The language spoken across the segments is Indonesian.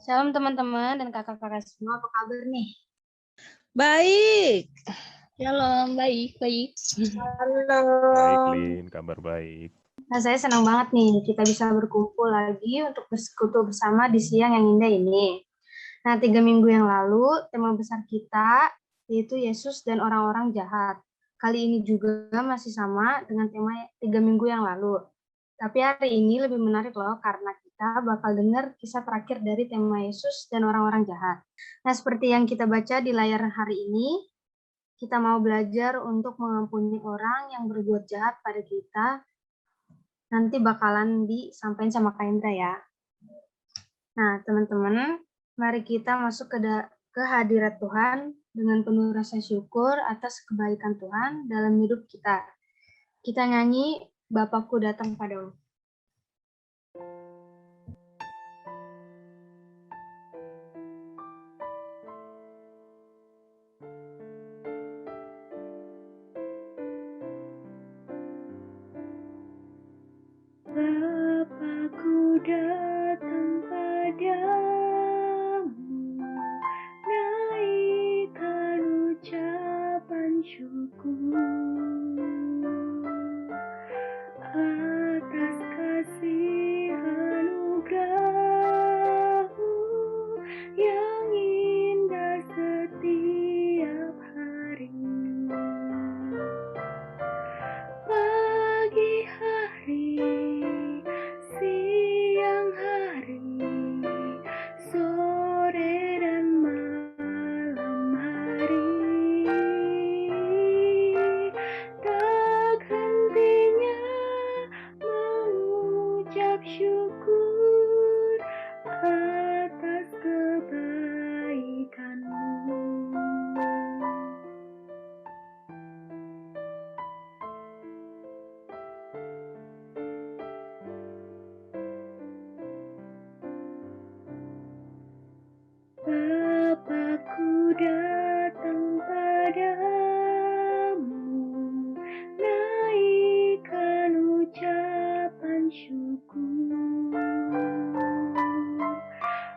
Shalom teman-teman dan kakak-kakak semua, apa kabar nih? Baik. Shalom, baik. Halo. Baik, Lin, kabar baik. Nah, saya senang banget nih kita bisa berkumpul lagi untuk bersekutu bersama di siang yang indah ini. Nah, 3 minggu yang lalu tema besar kita yaitu Yesus dan orang-orang jahat. Kali ini juga masih sama dengan tema 3 minggu yang lalu. Tapi hari ini lebih menarik loh karena kita bakal dengar kisah terakhir dari tema Yesus dan orang-orang jahat. Nah, seperti yang kita baca di layar hari ini, kita mau belajar untuk mengampuni orang yang berbuat jahat pada kita. Nanti bakalan disampaikan sama Kak Indra ya. Nah, teman-teman, mari kita masuk ke hadirat Tuhan dengan penuh rasa syukur atas kebaikan Tuhan dalam hidup kita. Kita nyanyi, Bapakku datang padamu. Bapakku datang padamu, naikkan ucapan syukur atas kasih anugerah-Mu yang indah setiap hari. Pagi hari, siang hari, sore dan malam hari, tak hentinya mengucap syukur atas kebaikan-Mu. Bapakku datang padamu, naikkan ucapan syukur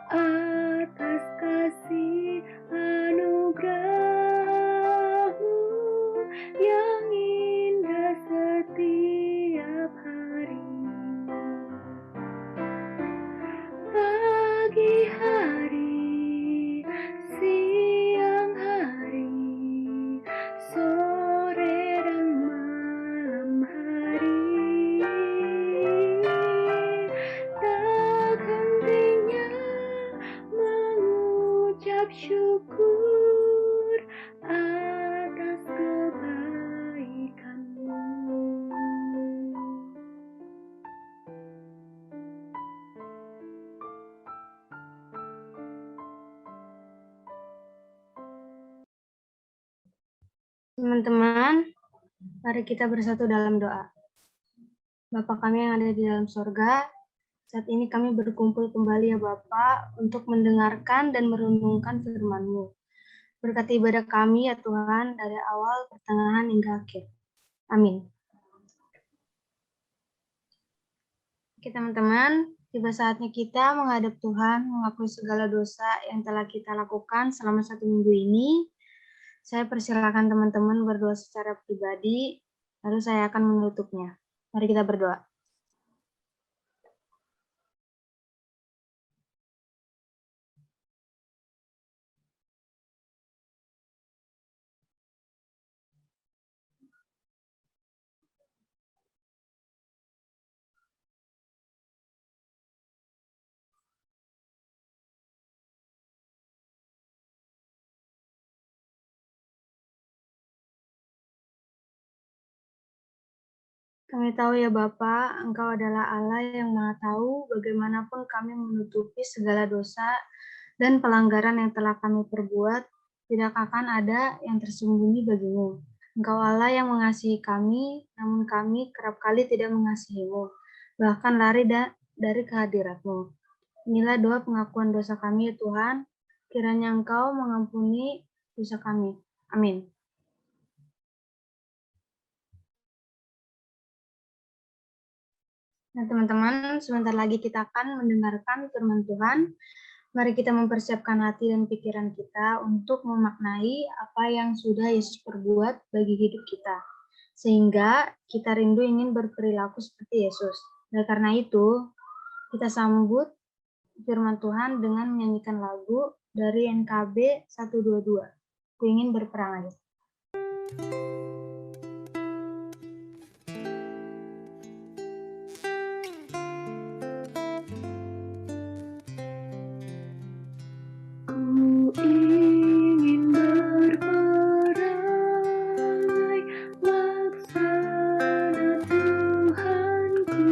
atas kasih anugerah-Mu yang indah setiap hari. Pagi hari, siang hari, sore dan malam hari, tak hentinya mengucap syukur atas kebaikan-Mu. Teman-teman, mari kita bersatu dalam doa. Bapa kami yang ada di dalam sorga, saat ini kami berkumpul kembali ya Bapa untuk mendengarkan dan merenungkan firman-Mu. Berkati ibadah kami ya Tuhan dari awal, pertengahan hingga akhir. Amin. Oke teman-teman, tiba saatnya kita menghadap Tuhan, mengakui segala dosa yang telah kita lakukan selama 1 minggu ini. Saya persilakan teman-teman berdoa secara pribadi, lalu saya akan menutupnya. Mari kita berdoa. Kami tahu ya Bapa, Engkau adalah Allah yang Maha Tahu bagaimanapun kami menutupi segala dosa dan pelanggaran yang telah kami perbuat, tidak akan ada yang tersembunyi bagimu. Engkau Allah yang mengasihi kami, namun kami kerap kali tidak mengasihimu, bahkan lari dari kehadirat-Mu. Inilah doa pengakuan dosa kami ya Tuhan, kiranya Engkau mengampuni dosa kami. Amin. Nah teman-teman, sebentar lagi kita akan mendengarkan firman Tuhan. Mari kita mempersiapkan hati dan pikiran kita untuk memaknai apa yang sudah Yesus perbuat bagi hidup kita. Sehingga kita rindu ingin berperilaku seperti Yesus. Dan karena itu, kita sambut firman Tuhan dengan menyanyikan lagu dari NKB 122. Ku ingin berperang aja. Ku ingin berperangai laksana Tuhanku,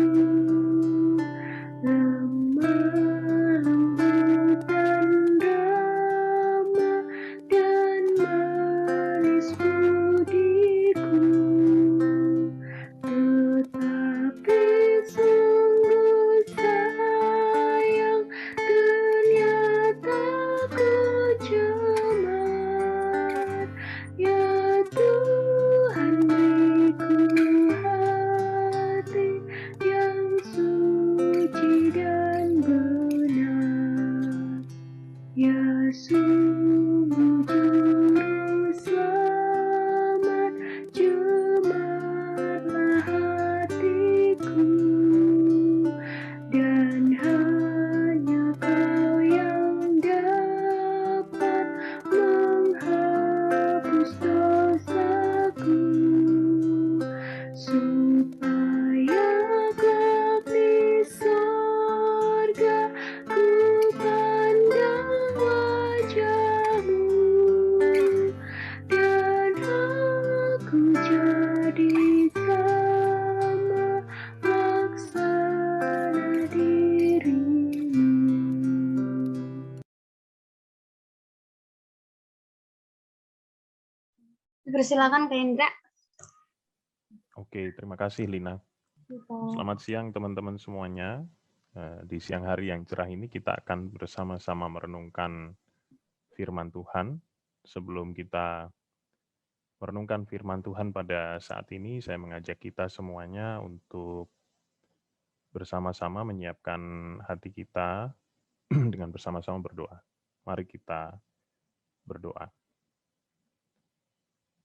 lemah lembut dan ramah dan manis budiku, tetapi sungguh sayang ternyata ku cemar. Ya Tuhan, beriku hati yang suci dan benar. Ya sungguh juru selamat, cemarlah hatiku, dan hanya Kau yang dapat menghapus dosaku, supaya kelak di sorga ku pandang wajah-Mu, dan aku jadi sama laksana diri-Mu. Persilakan Kak Indra. Oke, terima kasih Lina. Selamat siang teman-teman semuanya. Di siang hari yang cerah ini kita akan bersama-sama merenungkan firman Tuhan. Sebelum kita merenungkan firman Tuhan pada saat ini, saya mengajak kita semuanya untuk bersama-sama menyiapkan hati kita dengan bersama-sama berdoa. Mari kita berdoa.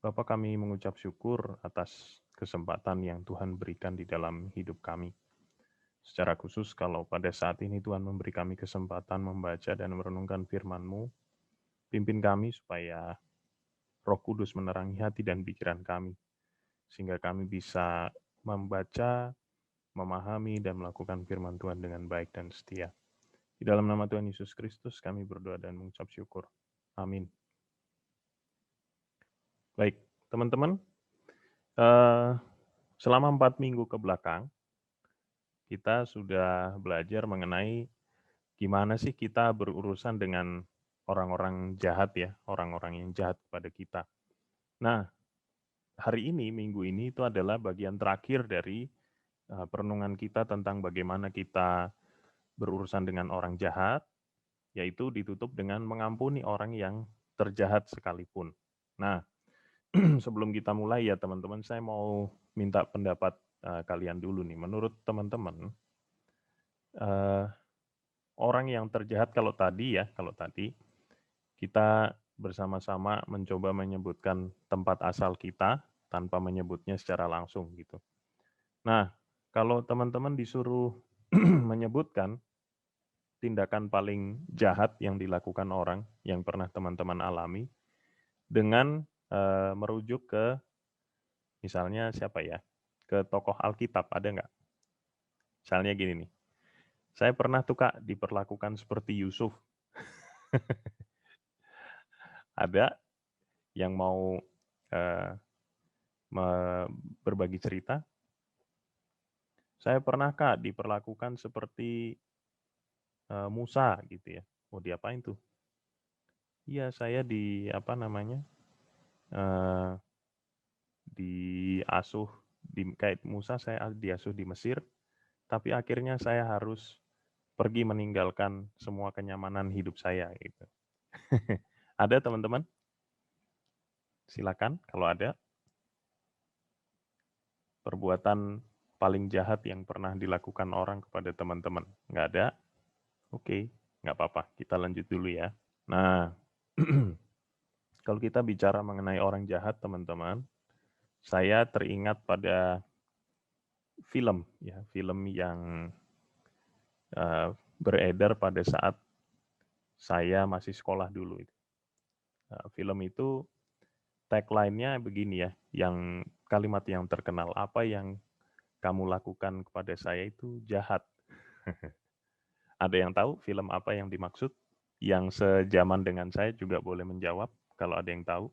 Bapa, kami mengucap syukur atas kesempatan yang Tuhan berikan di dalam hidup kami. Secara khusus kalau pada saat ini Tuhan memberi kami kesempatan membaca dan merenungkan firman-Mu, pimpin kami supaya Roh Kudus menerangi hati dan pikiran kami, sehingga kami bisa membaca, memahami, dan melakukan firman Tuhan dengan baik dan setia. Di dalam nama Tuhan Yesus Kristus kami berdoa dan mengucap syukur. Amin. Baik, teman-teman, selama 4 minggu ke belakang, kita sudah belajar mengenai gimana sih kita berurusan dengan orang-orang jahat ya, orang-orang yang jahat kepada kita. Nah, hari ini, minggu ini itu adalah bagian terakhir dari perenungan kita tentang bagaimana kita berurusan dengan orang jahat, yaitu ditutup dengan mengampuni orang yang terjahat sekalipun. Nah, sebelum kita mulai ya teman-teman, saya mau minta pendapat kalian dulu nih. Menurut teman-teman, orang yang terjahat kalau tadi kita bersama-sama mencoba menyebutkan tempat asal kita tanpa menyebutnya secara langsung gitu. Nah, kalau teman-teman disuruh menyebutkan tindakan paling jahat yang dilakukan orang yang pernah teman-teman alami dengan merujuk ke misalnya siapa ya? Ke tokoh Alkitab, ada nggak? Misalnya gini nih, saya pernah tuh Kak diperlakukan seperti Yusuf. Ada yang mau berbagi cerita? Saya pernah Kak diperlakukan seperti Musa gitu ya. Mau diapain tuh? Iya, saya diasuh kayak Musa, saya diasuh di Mesir, tapi akhirnya saya harus pergi meninggalkan semua kenyamanan hidup saya gitu. Ada teman-teman? Silakan kalau ada. Perbuatan paling jahat yang pernah dilakukan orang kepada teman-teman. Nggak ada? Oke. Nggak apa-apa, kita lanjut dulu ya. Nah, kalau kita bicara mengenai orang jahat, teman-teman, saya teringat pada film, ya, film yang beredar pada saat saya masih sekolah dulu. Film itu tagline-nya begini ya, yang kalimat yang terkenal, apa yang kamu lakukan kepada saya itu jahat. Ada yang tahu film apa yang dimaksud? Yang sejaman dengan saya juga boleh menjawab kalau ada yang tahu.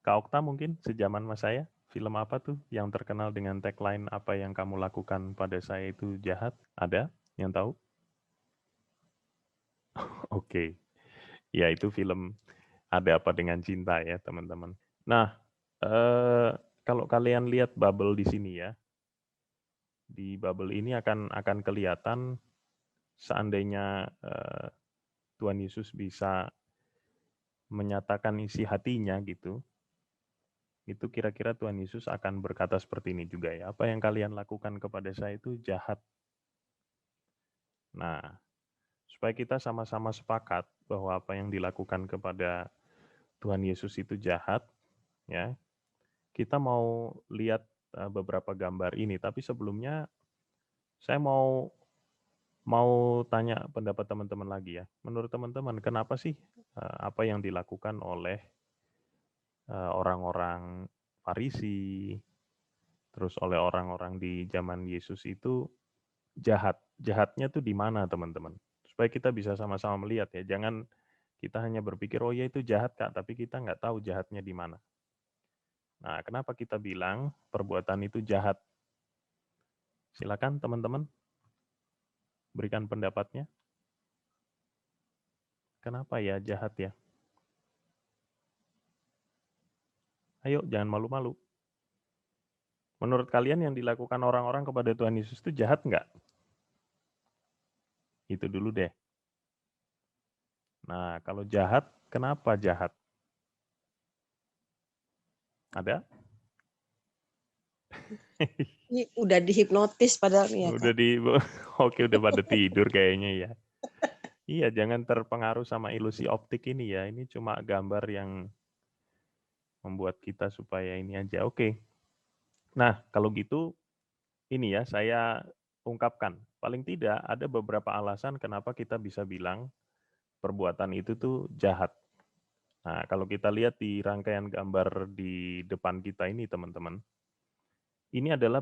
Kak Okta mungkin sejaman mas saya, film apa tuh yang terkenal dengan tagline apa yang kamu lakukan pada saya itu jahat? Ada yang tahu? Oke, ya itu film Ada Apa Dengan Cinta ya teman-teman. Nah, kalau kalian lihat bubble di sini ya, di bubble ini akan kelihatan seandainya Tuhan Yesus bisa menyatakan isi hatinya gitu, itu kira-kira Tuhan Yesus akan berkata seperti ini juga ya, apa yang kalian lakukan kepada saya itu jahat. Nah, supaya kita sama-sama sepakat bahwa apa yang dilakukan kepada Tuhan Yesus itu jahat, ya, kita mau lihat beberapa gambar ini, tapi sebelumnya saya mau tanya pendapat teman-teman lagi ya. Menurut teman-teman, kenapa sih apa yang dilakukan oleh orang-orang Farisi, terus oleh orang-orang di zaman Yesus itu jahat? Jahatnya tuh di mana teman-teman? Supaya kita bisa sama-sama melihat ya. Jangan kita hanya berpikir, oh ya itu jahat Kak, tapi kita nggak tahu jahatnya di mana. Nah, kenapa kita bilang perbuatan itu jahat? Silakan teman-teman, berikan pendapatnya. Kenapa ya jahat ya? Ayo, jangan malu-malu. Menurut kalian yang dilakukan orang-orang kepada Tuhan Yesus itu jahat nggak? Itu dulu deh. Nah, kalau jahat, kenapa jahat? Ada? Ini udah dihipnotis padahal nih ya, Udah Kak. oke udah pada tidur kayaknya ya. Iya, jangan terpengaruh sama ilusi optik ini ya. Ini cuma gambar yang membuat kita supaya ini aja. Oke. Nah, kalau gitu ini ya saya ungkapkan. Paling tidak ada beberapa alasan kenapa kita bisa bilang perbuatan itu tuh jahat. Nah, kalau kita lihat di rangkaian gambar di depan kita ini, teman-teman, ini adalah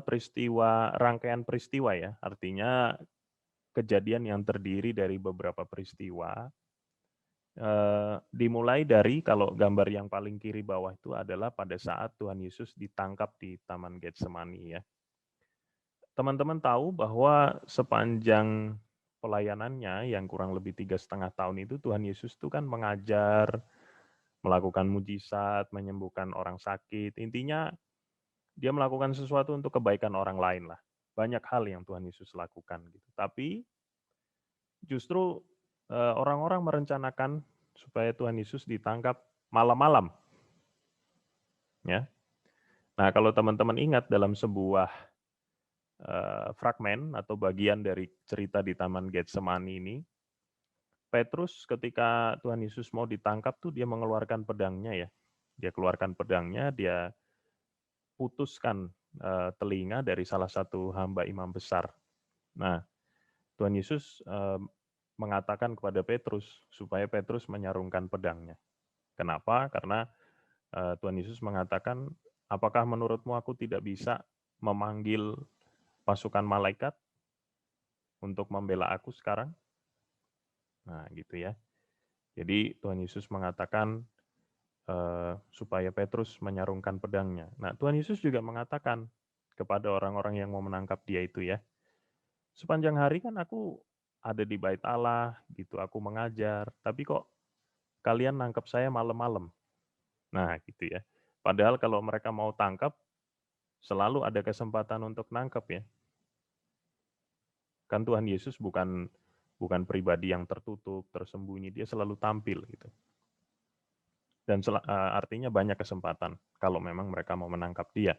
rangkaian peristiwa ya, artinya kejadian yang terdiri dari beberapa peristiwa. Dimulai dari kalau gambar yang paling kiri bawah itu adalah pada saat Tuhan Yesus ditangkap di Taman Getsemani ya. Teman-teman tahu bahwa sepanjang pelayanannya yang kurang lebih 3,5 tahun itu Tuhan Yesus itu kan mengajar, melakukan mujizat, menyembuhkan orang sakit. Intinya dia melakukan sesuatu untuk kebaikan orang lain lah. Banyak hal yang Tuhan Yesus lakukan gitu. Tapi justru orang-orang merencanakan supaya Tuhan Yesus ditangkap malam-malam. Ya. Nah, kalau teman-teman ingat dalam sebuah fragmen atau bagian dari cerita di Taman Getsemani ini, Petrus ketika Tuhan Yesus mau ditangkap tuh dia mengeluarkan pedangnya ya. Dia keluarkan pedangnya, dia putuskan telinga dari salah satu hamba imam besar. Nah, Tuhan Yesus mengatakan kepada Petrus supaya Petrus menyarungkan pedangnya. Kenapa? Karena Tuhan Yesus mengatakan, apakah menurutmu aku tidak bisa memanggil pasukan malaikat untuk membela aku sekarang? Nah, gitu ya. Jadi Tuhan Yesus mengatakan supaya Petrus menyarungkan pedangnya. Nah, Tuhan Yesus juga mengatakan kepada orang-orang yang mau menangkap dia itu ya, sepanjang hari kan aku ada di bait Allah, gitu, aku mengajar, tapi kok kalian nangkap saya malam-malam. Nah, gitu ya. Padahal kalau mereka mau tangkap, selalu ada kesempatan untuk nangkap ya. Kan Tuhan Yesus bukan pribadi yang tertutup, tersembunyi, dia selalu tampil gitu. Dan artinya banyak kesempatan kalau memang mereka mau menangkap dia.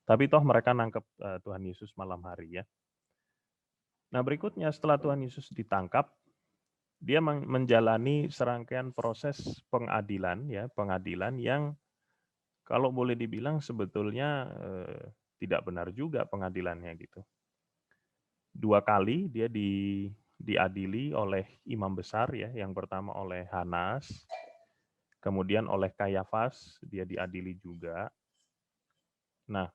Tapi toh mereka nangkap Tuhan Yesus malam hari ya. Nah berikutnya setelah Tuhan Yesus ditangkap, dia menjalani serangkaian proses pengadilan ya, pengadilan yang kalau boleh dibilang sebetulnya tidak benar juga pengadilannya gitu. 2 kali dia diadili oleh imam besar ya, yang pertama oleh Hanas, kemudian oleh Kayafas dia diadili juga. Nah,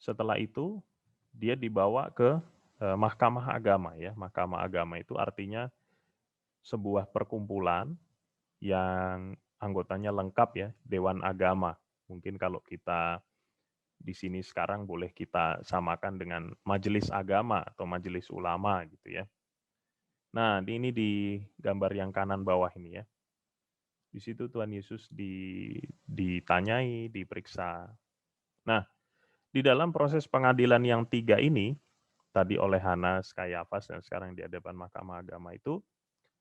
setelah itu dia dibawa ke Mahkamah Agama ya. Mahkamah Agama itu artinya sebuah perkumpulan yang anggotanya lengkap ya, Dewan Agama. Mungkin kalau kita di sini sekarang boleh kita samakan dengan majelis agama atau majelis ulama gitu ya. Nah, ini di gambar yang kanan bawah ini ya. Di situ Tuhan Yesus ditanyai, diperiksa. Nah, di dalam proses pengadilan yang 3 ini, tadi oleh Hanas, Kayafas, dan sekarang di hadapan Mahkamah Agama itu,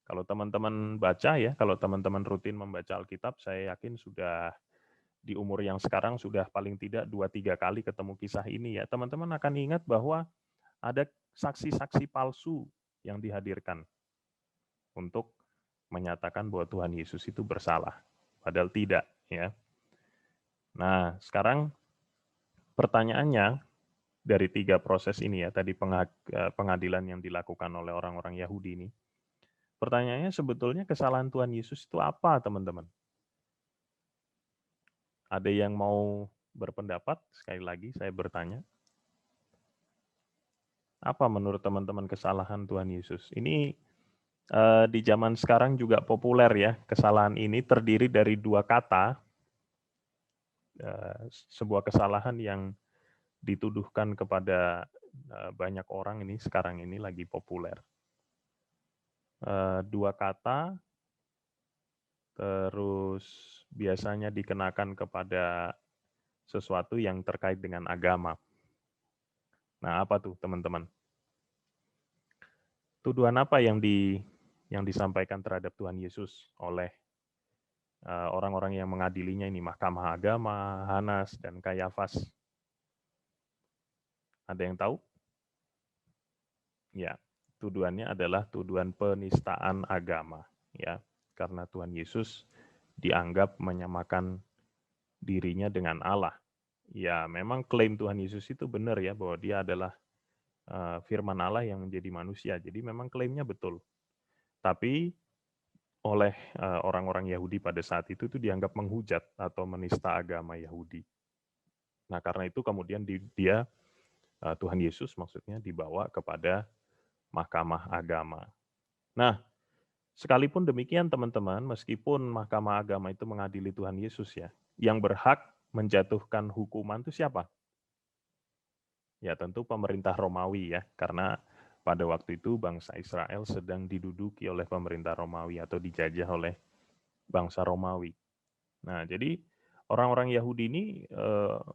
kalau teman-teman baca ya, kalau teman-teman rutin membaca Alkitab, saya yakin sudah di umur yang sekarang sudah paling tidak 2-3 kali ketemu kisah ini ya. Teman-teman akan ingat bahwa ada saksi-saksi palsu yang dihadirkan untuk menyatakan bahwa Tuhan Yesus itu bersalah. Padahal tidak ya. Nah, sekarang pertanyaannya dari 3 proses ini ya, tadi pengadilan yang dilakukan oleh orang-orang Yahudi ini. Pertanyaannya sebetulnya kesalahan Tuhan Yesus itu apa, teman-teman? Ada yang mau berpendapat? Sekali lagi saya bertanya. Apa menurut teman-teman kesalahan Tuhan Yesus? Ini di zaman sekarang juga populer ya. Kesalahan ini terdiri dari 2 kata. Sebuah kesalahan yang dituduhkan kepada banyak orang ini sekarang ini lagi populer. 2 kata, terus biasanya dikenakan kepada sesuatu yang terkait dengan agama. Nah, apa tuh teman-teman? Tuduhan apa yang disampaikan terhadap Tuhan Yesus oleh orang-orang yang mengadilinya ini, Mahkamah Agama, Hanas, dan Kayafas? Ada yang tahu? Ya, tuduhannya adalah tuduhan penistaan agama, ya, karena Tuhan Yesus dianggap menyamakan dirinya dengan Allah. Ya, memang klaim Tuhan Yesus itu benar ya, bahwa dia adalah firman Allah yang menjadi manusia. Jadi memang klaimnya betul. Tapi oleh orang-orang Yahudi pada saat itu dianggap menghujat atau menista agama Yahudi. Nah, karena itu kemudian Tuhan Yesus maksudnya dibawa kepada Mahkamah Agama. Nah, sekalipun demikian teman-teman, meskipun Mahkamah Agama itu mengadili Tuhan Yesus ya, yang berhak menjatuhkan hukuman itu siapa? Ya tentu pemerintah Romawi ya, karena pada waktu itu bangsa Israel sedang diduduki oleh pemerintah Romawi atau dijajah oleh bangsa Romawi. Nah, jadi orang-orang Yahudi ini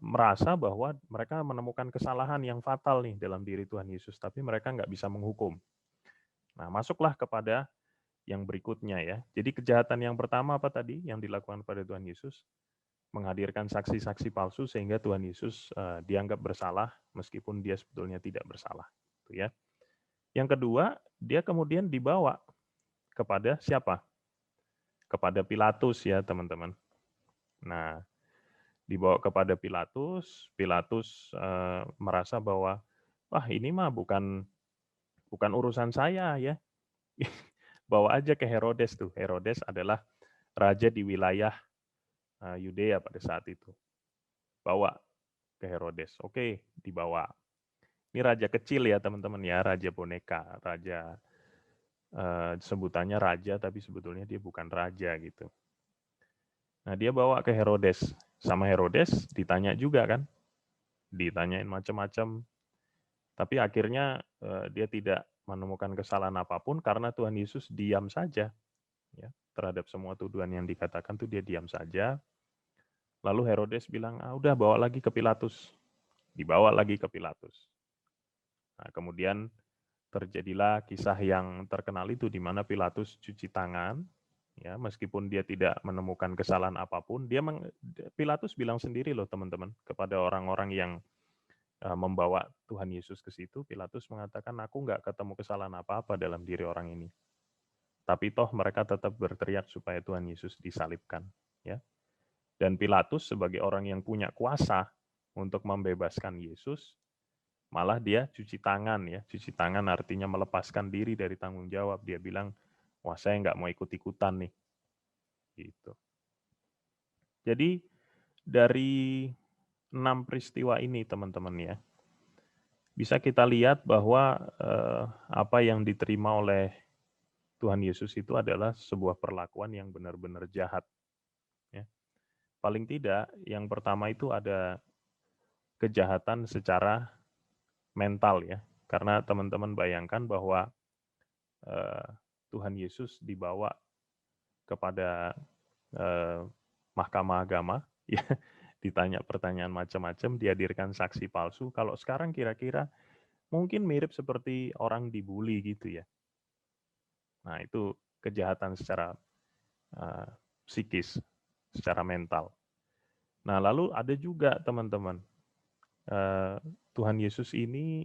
merasa bahwa mereka menemukan kesalahan yang fatal nih dalam diri Tuhan Yesus, tapi mereka nggak bisa menghukum. Nah, masuklah kepada yang berikutnya ya. Jadi kejahatan yang pertama apa tadi yang dilakukan pada Tuhan Yesus? Menghadirkan saksi-saksi palsu sehingga Tuhan Yesus dianggap bersalah meskipun dia sebetulnya tidak bersalah. Itu ya. Yang kedua, dia kemudian dibawa kepada siapa? Kepada Pilatus ya teman-teman. Nah, dibawa kepada Pilatus, Pilatus merasa bahwa wah ini mah bukan urusan saya ya. Bawa aja ke Herodes tuh. Herodes adalah raja di wilayah Yudea pada saat itu. Bawa ke Herodes. Oke, dibawa. Ini raja kecil ya teman-teman ya, raja boneka, raja sebutannya raja tapi sebetulnya dia bukan raja gitu. Nah, dia bawa ke Herodes. Sama Herodes ditanya juga kan. Ditanyain macam-macam. Tapi akhirnya dia tidak menemukan kesalahan apapun karena Tuhan Yesus diam saja ya terhadap semua tuduhan yang dikatakan tuh dia diam saja. Lalu Herodes bilang, udah bawa lagi ke Pilatus. Dibawa lagi ke Pilatus. Nah, kemudian terjadilah kisah yang terkenal itu di mana Pilatus cuci tangan, ya meskipun dia tidak menemukan kesalahan apapun. Pilatus bilang sendiri loh teman-teman kepada orang-orang yang membawa Tuhan Yesus ke situ. Pilatus mengatakan, aku nggak ketemu kesalahan apa-apa dalam diri orang ini. Tapi toh mereka tetap berteriak supaya Tuhan Yesus disalibkan, ya. Dan Pilatus sebagai orang yang punya kuasa untuk membebaskan Yesus, malah dia cuci tangan, ya. Cuci tangan artinya melepaskan diri dari tanggung jawab. Dia bilang, wah saya nggak mau ikut-ikutan nih. Gitu. Jadi dari 6 peristiwa ini teman-teman ya, bisa kita lihat bahwa apa yang diterima oleh Tuhan Yesus itu adalah sebuah perlakuan yang benar-benar jahat. Ya. Paling tidak, yang pertama itu ada kejahatan secara mental ya. Karena teman-teman bayangkan bahwa Tuhan Yesus dibawa kepada mahkamah agama, ya, ditanya pertanyaan macam-macam, dihadirkan saksi palsu. Kalau sekarang kira-kira mungkin mirip seperti orang dibully gitu ya. Nah itu kejahatan secara psikis, secara mental. Nah lalu ada juga teman-teman, Tuhan Yesus ini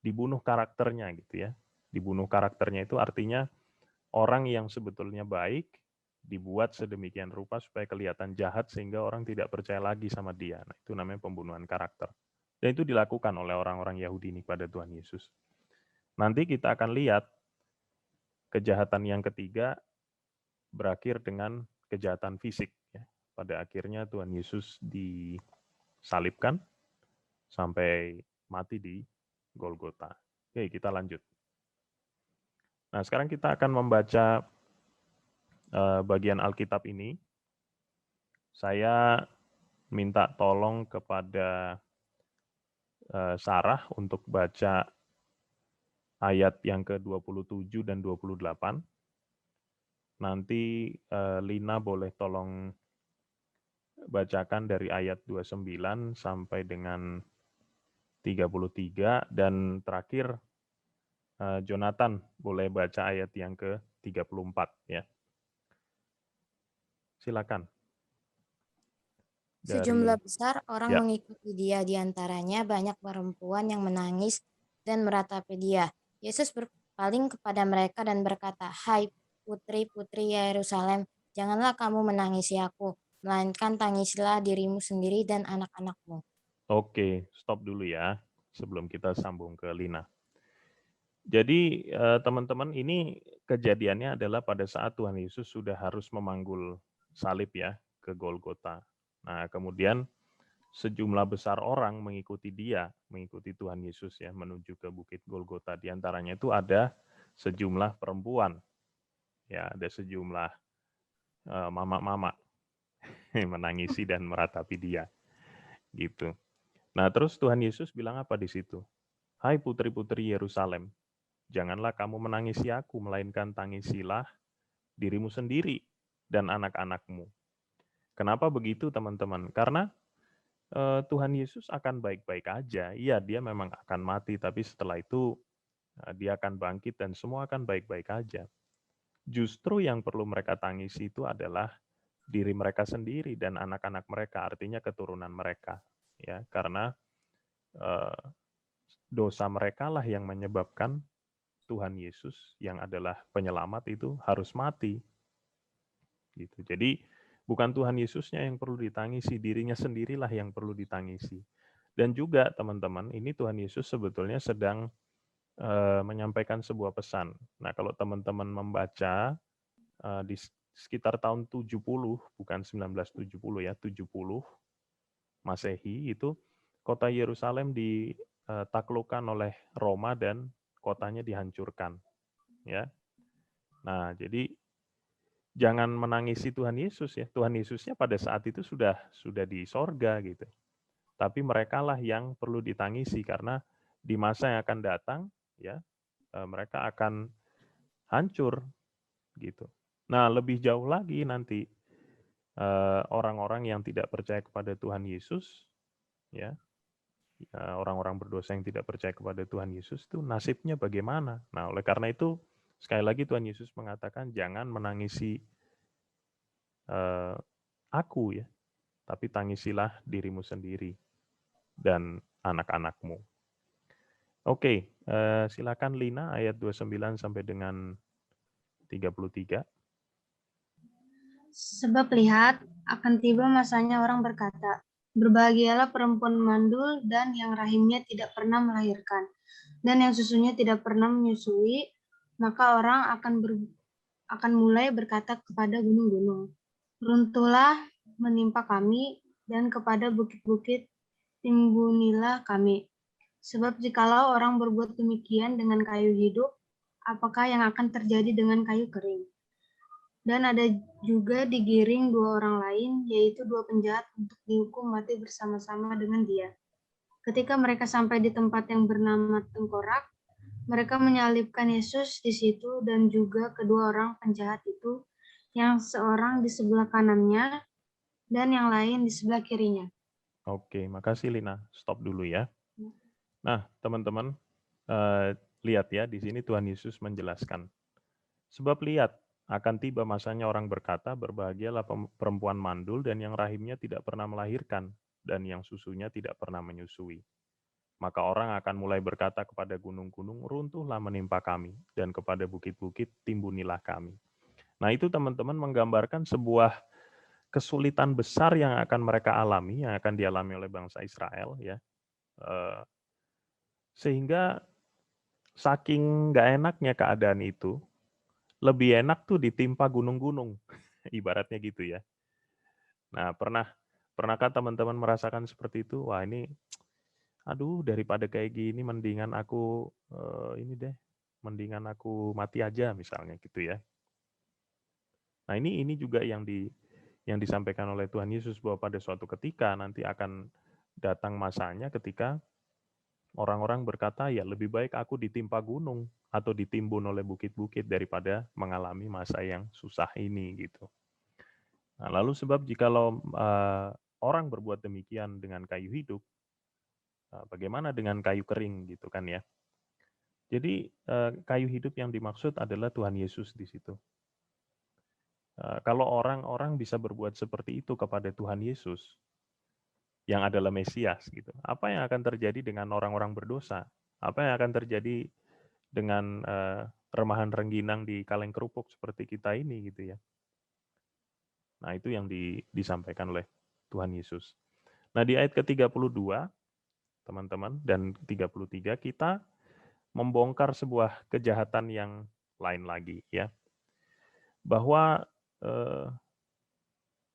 dibunuh karakternya gitu ya. Dibunuh karakternya itu artinya orang yang sebetulnya baik dibuat sedemikian rupa supaya kelihatan jahat sehingga orang tidak percaya lagi sama dia. Nah, itu namanya pembunuhan karakter. Dan itu dilakukan oleh orang-orang Yahudi ini pada Tuhan Yesus. Nanti kita akan lihat kejahatan yang ketiga berakhir dengan kejahatan fisik. Ya. Pada akhirnya Tuhan Yesus disalibkan sampai mati di Golgota. Oke, kita lanjut. Nah, sekarang kita akan membaca bagian Alkitab ini. Saya minta tolong kepada Sarah untuk baca ayat yang ke-27 dan 28. Nanti Lina boleh tolong bacakan dari ayat 29 sampai dengan 33, dan terakhir Jonathan boleh baca ayat yang ke-34 ya. Silakan. Sejumlah besar orang Ya. mengikuti dia, di antaranya banyak perempuan yang menangis dan meratapi dia. Yesus berpaling kepada mereka dan berkata, "Hai putri-putri Yerusalem, janganlah kamu menangisi aku, melainkan tangisilah dirimu sendiri dan anak-anakmu." Oke, stop dulu ya sebelum kita sambung ke Lina. Jadi teman-teman, ini kejadiannya adalah pada saat Tuhan Yesus sudah harus memanggul salib ya ke Golgota. Nah, kemudian sejumlah besar orang mengikuti dia, mengikuti Tuhan Yesus ya menuju ke Bukit Golgota. Di antaranya itu ada sejumlah perempuan, ya ada sejumlah mama-mama menangisi dan meratapi dia, gitu. Nah, terus Tuhan Yesus bilang apa di situ? Hai putri-putri Yerusalem, janganlah kamu menangisi aku, melainkan tangisilah dirimu sendiri dan anak-anakmu. Kenapa begitu teman-teman? Karena Tuhan Yesus akan baik-baik aja. Iya, dia memang akan mati, tapi setelah itu dia akan bangkit dan semua akan baik-baik aja. Justru yang perlu mereka tangisi itu adalah diri mereka sendiri dan anak-anak mereka, artinya keturunan mereka. Ya, karena dosa mereka lah yang menyebabkan Tuhan Yesus yang adalah penyelamat itu harus mati. Gitu. Jadi bukan Tuhan Yesusnya yang perlu ditangisi, dirinya sendirilah yang perlu ditangisi. Dan juga teman-teman, ini Tuhan Yesus sebetulnya sedang menyampaikan sebuah pesan. Nah, kalau teman-teman membaca di sekitar tahun 70, bukan 1970 ya, 70 Masehi, itu kota Yerusalem ditaklukkan oleh Roma dan kotanya dihancurkan. Ya. Nah, jadi jangan menangisi Tuhan Yesus ya. Tuhan Yesusnya pada saat itu sudah di sorga gitu. Tapi merekalah yang perlu ditangisi karena di masa yang akan datang ya mereka akan hancur gitu. Nah, lebih jauh lagi nanti orang-orang yang tidak percaya kepada Tuhan Yesus ya, orang-orang berdosa yang tidak percaya kepada Tuhan Yesus itu nasibnya bagaimana? Nah, oleh karena itu sekali lagi Tuhan Yesus mengatakan jangan menangisi aku ya, tapi tangisilah dirimu sendiri dan anak-anakmu. Oke, silakan Lina ayat 29 sampai dengan 33. Sebab lihat, akan tiba masanya orang berkata, berbahagialah perempuan mandul dan yang rahimnya tidak pernah melahirkan, dan yang susunya tidak pernah menyusui, maka orang akan mulai berkata kepada gunung-gunung, runtuhlah menimpa kami, dan kepada bukit-bukit timbunilah kami. Sebab jikalau orang berbuat demikian dengan kayu hidup, apakah yang akan terjadi dengan kayu kering? Dan ada juga digiring 2 orang lain, yaitu 2 penjahat untuk dihukum mati bersama-sama dengan dia. Ketika mereka sampai di tempat yang bernama Tengkorak, mereka menyalibkan Yesus di situ dan juga kedua orang penjahat itu, yang seorang di sebelah kanannya dan yang lain di sebelah kirinya. Oke, makasih Lina. Stop dulu ya. Nah, teman-teman, lihat ya, di sini Tuhan Yesus menjelaskan. Sebab lihat, akan tiba masanya orang berkata, berbahagialah perempuan mandul dan yang rahimnya tidak pernah melahirkan, dan yang susunya tidak pernah menyusui. Maka orang akan mulai berkata kepada gunung-gunung, runtuhlah menimpa kami, dan kepada bukit-bukit timbunilah kami. Nah itu teman-teman menggambarkan sebuah kesulitan besar yang akan mereka alami, yang akan dialami oleh bangsa Israel, ya. Sehingga saking nggak enaknya keadaan itu, lebih enak tuh ditimpa gunung-gunung, ibaratnya gitu ya. Nah, pernahkah teman-teman merasakan seperti itu? Wah, ini aduh daripada kayak gini mendingan aku mendingan aku mati aja misalnya gitu ya. Nah, ini juga yang disampaikan oleh Tuhan Yesus bahwa pada suatu ketika nanti akan datang masanya ketika orang-orang berkata, ya lebih baik aku ditimpa gunung atau ditimbun oleh bukit-bukit daripada mengalami masa yang susah ini gitu. Nah, lalu sebab jikalau orang berbuat demikian dengan kayu hidup, bagaimana dengan kayu kering gitu kan ya? Jadi kayu hidup yang dimaksud adalah Tuhan Yesus di situ. Kalau orang-orang bisa berbuat seperti itu kepada Tuhan Yesus, yang adalah Mesias gitu. Apa yang akan terjadi dengan orang-orang berdosa? Apa yang akan terjadi dengan remahan rengginang di kaleng kerupuk seperti kita ini gitu ya. Nah, itu yang disampaikan oleh Tuhan Yesus. Nah, di ayat ke-32 teman-teman dan 33 kita membongkar sebuah kejahatan yang lain lagi ya. Bahwa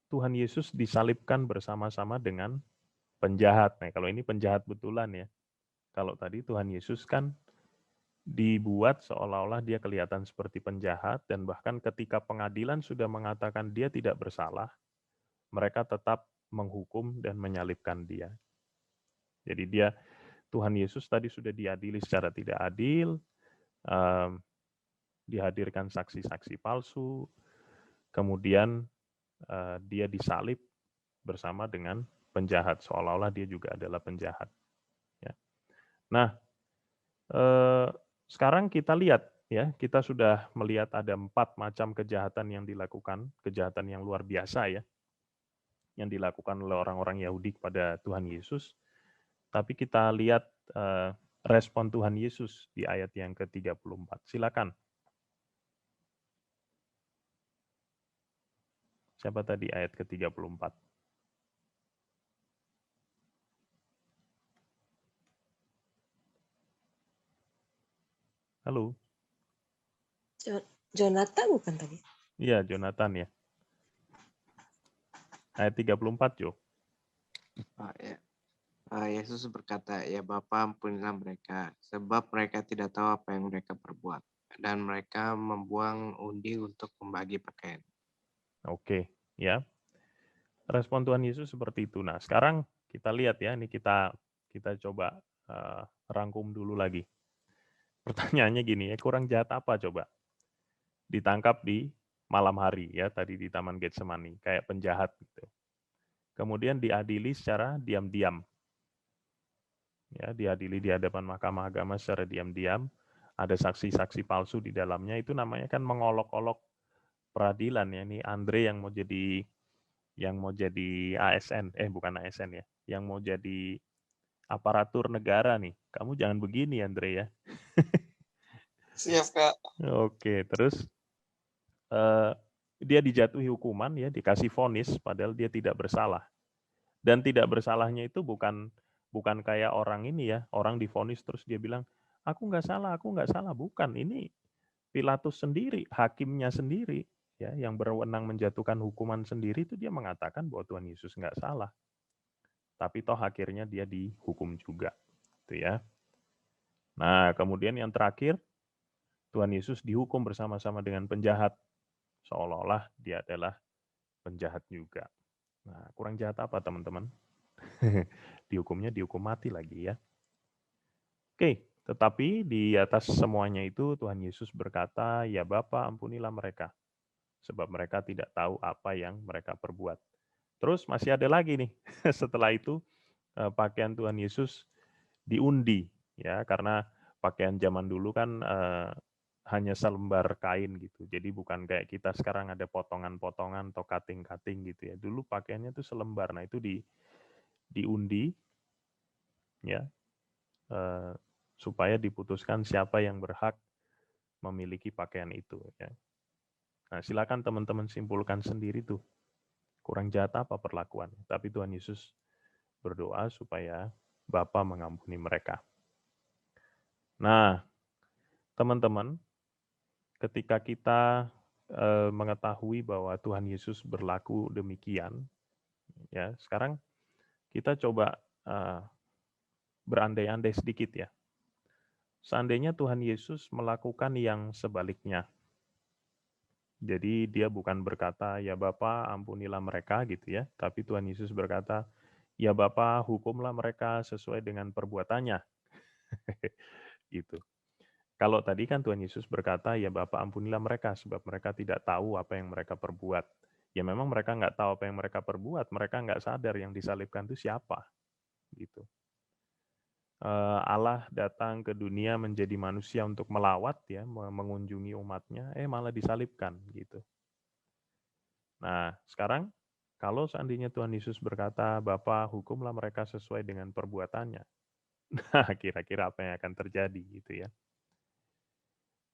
Tuhan Yesus disalibkan bersama-sama dengan penjahat. Nah, kalau ini penjahat betulan ya. Kalau tadi Tuhan Yesus kan dibuat seolah-olah dia kelihatan seperti penjahat dan bahkan ketika pengadilan sudah mengatakan dia tidak bersalah, mereka tetap menghukum dan menyalibkan dia. Jadi Tuhan Yesus tadi sudah diadili secara tidak adil, dihadirkan saksi-saksi palsu, kemudian dia disalib bersama dengan penjahat, seolah-olah dia juga adalah penjahat. Ya. Nah, sekarang kita lihat ya, kita sudah melihat ada 4 macam kejahatan yang dilakukan, kejahatan yang luar biasa ya, yang dilakukan oleh orang-orang Yahudi kepada Tuhan Yesus. Tapi kita lihat respon Tuhan Yesus di ayat yang ke-34. Silakan. Siapa tadi ayat ke-34? Halo? Jonathan bukan tadi? Iya, Jonathan ya. Ayat 34, Jo. Ya. Yesus berkata, ya Bapa ampunilah mereka, sebab mereka tidak tahu apa yang mereka perbuat. Dan mereka membuang undi untuk membagi pakaian. Oke, ya. Respon Tuhan Yesus seperti itu. Nah, sekarang kita lihat ya, ini kita coba rangkum dulu lagi. Pertanyaannya gini ya, kurang jahat apa coba? Ditangkap di malam hari ya, tadi di Taman Getsemani, kayak penjahat gitu. Kemudian diadili secara diam-diam. Ya, diadili di hadapan Mahkamah Agama secara diam-diam. Ada saksi-saksi palsu di dalamnya, itu namanya kan mengolok-olok peradilan ya. Ini Andre yang mau jadi ASN, bukan ASN ya, yang mau jadi aparatur negara nih. Kamu jangan begini Andre ya. Siap, Kak. Oke, terus dia dijatuhi hukuman ya, dikasih vonis padahal dia tidak bersalah. Dan tidak bersalahnya itu bukan kayak orang ini ya, orang divonis terus dia bilang, aku nggak salah, bukan. Ini Pilatus sendiri, hakimnya sendiri, ya, yang berwenang menjatuhkan hukuman sendiri itu dia mengatakan bahwa Tuhan Yesus nggak salah. Tapi toh akhirnya dia dihukum juga, gitu ya. Nah, kemudian yang terakhir, Tuhan Yesus dihukum bersama-sama dengan penjahat, seolah-olah dia adalah penjahat juga. Nah, kurang jahat apa teman-teman? Dihukumnya dihukum mati lagi ya. Oke, tetapi di atas semuanya itu Tuhan Yesus berkata, ya Bapa ampunilah mereka, sebab mereka tidak tahu apa yang mereka perbuat. Terus masih ada lagi nih, setelah itu pakaian Tuhan Yesus diundi, ya, karena pakaian zaman dulu kan hanya selembar kain gitu, jadi bukan kayak kita sekarang ada potongan-potongan atau cutting-cutting gitu ya. Dulu pakaiannya itu selembar, nah itu diundi, ya, supaya diputuskan siapa yang berhak memiliki pakaian itu. Ya. Nah, silakan teman-teman simpulkan sendiri tuh, kurang jahat apa perlakuan. Tapi Tuhan Yesus berdoa supaya Bapa mengampuni mereka. Nah, teman-teman, ketika kita mengetahui bahwa Tuhan Yesus berlaku demikian, ya sekarang kita coba berandai-andai sedikit ya. Seandainya Tuhan Yesus melakukan yang sebaliknya. Jadi dia bukan berkata, ya Bapa ampunilah mereka gitu ya. Tapi Tuhan Yesus berkata, ya Bapa hukumlah mereka sesuai dengan perbuatannya. Gitu. Kalau tadi kan Tuhan Yesus berkata, ya Bapa ampunilah mereka sebab mereka tidak tahu apa yang mereka perbuat. Ya memang mereka nggak tahu apa yang mereka perbuat, mereka nggak sadar yang disalibkan itu siapa. Gitu. Allah datang ke dunia menjadi manusia untuk melawat ya, mengunjungi umatnya, malah disalibkan gitu. Nah, sekarang kalau seandainya Tuhan Yesus berkata, Bapa hukumlah mereka sesuai dengan perbuatannya. Nah, kira-kira apa yang akan terjadi gitu ya.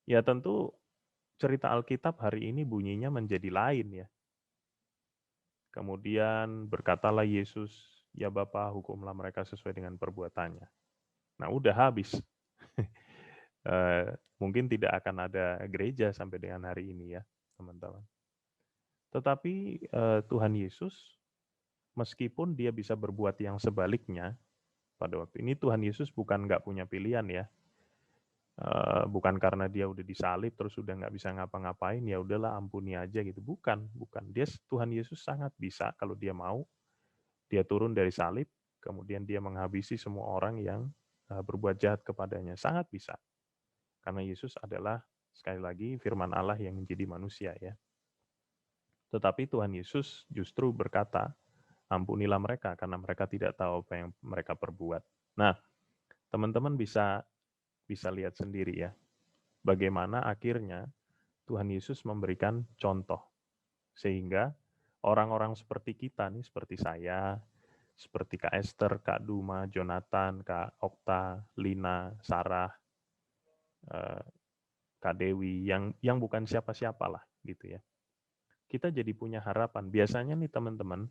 Ya tentu cerita Alkitab hari ini bunyinya menjadi lain ya. Kemudian berkatalah Yesus, ya Bapa hukumlah mereka sesuai dengan perbuatannya. Nah, udah habis. Mungkin tidak akan ada gereja sampai dengan hari ini ya, teman-teman. Tetapi Tuhan Yesus, meskipun dia bisa berbuat yang sebaliknya, pada waktu ini Tuhan Yesus bukan nggak punya pilihan ya. Bukan karena dia udah disalib terus udah nggak bisa ngapa-ngapain, ya udahlah ampuni aja gitu. Bukan. Tuhan Yesus sangat bisa kalau dia mau, dia turun dari salib, kemudian dia menghabisi semua orang yang berbuat jahat kepadanya. Sangat bisa. Karena Yesus adalah, sekali lagi, firman Allah yang menjadi manusia ya. Tetapi Tuhan Yesus justru berkata, ampunilah mereka karena mereka tidak tahu apa yang mereka perbuat. Nah, teman-teman bisa lihat sendiri ya, bagaimana akhirnya Tuhan Yesus memberikan contoh. Sehingga orang-orang seperti kita nih, seperti saya, seperti Kak Esther, Kak Duma, Jonathan, Kak Okta, Lina, Sarah, Kak Dewi, yang bukan siapa-siapa lah gitu ya. Kita jadi punya harapan. Biasanya nih teman-teman,